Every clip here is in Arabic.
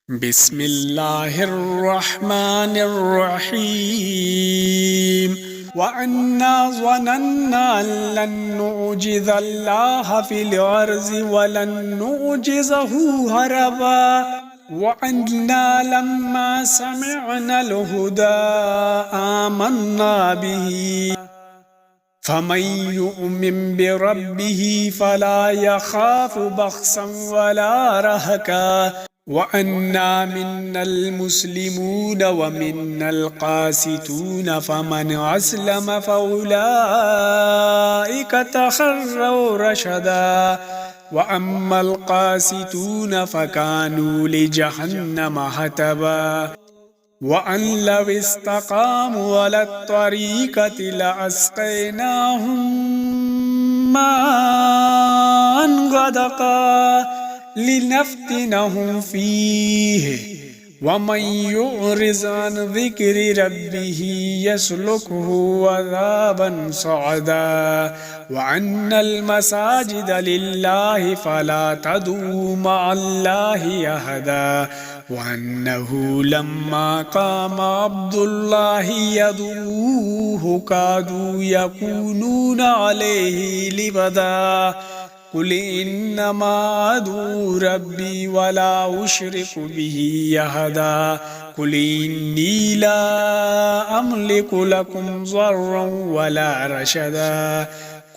بسم الله الرحمن الرحيم وأنا ظننا أن لن نعجز الله في الأرض ولن نعجزه هربا وأنا لما سمعنا الهدى آمنا به فمن يؤمن بربه فلا يخاف بخسا ولا رهقا وأنا منا المسلمون ومنا القاسطون فمن أسلم فأولئك تحروا رشدا وأما القاسطون فكانوا لجهنم حطبا وأن لو استقاموا على الطريقة لأسقيناهم ماء غدقا لنفتنهم فيه ومن يعرض عن ذكر ربه يسلكه عذابا صعدا وأن المساجد لله فلا تدعوا مع الله أحدا وأنه لما قام عبد الله يدعوه كادوا يكونون عليه لبدا قل إنما أدعو ربي ولا أشرك به أحدا قل إني لا أملك لكم ضرا ولا رشدا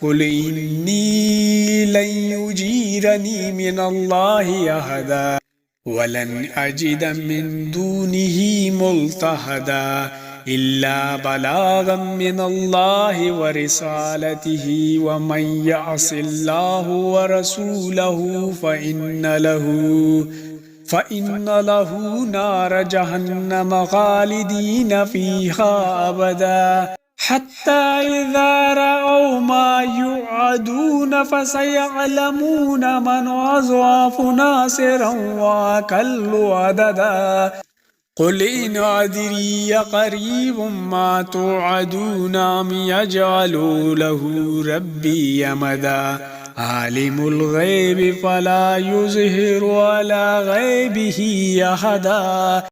قل إني لن يجيرني من الله أحدا ولن أجد من دونه ملتحدا إلا بلاغا من الله ورسالته ومن يعص الله ورسوله فإن له نار جهنم خالدين فيها أبدا حتى إذا رأوا ما يوعدون فسيعلمون من أضعف ناصرا وأقل عددا قل إن أدري قريب ما توعدون أم يجعل له ربي أمدا عالم الغيب فلا يظهر على غيبه أحدا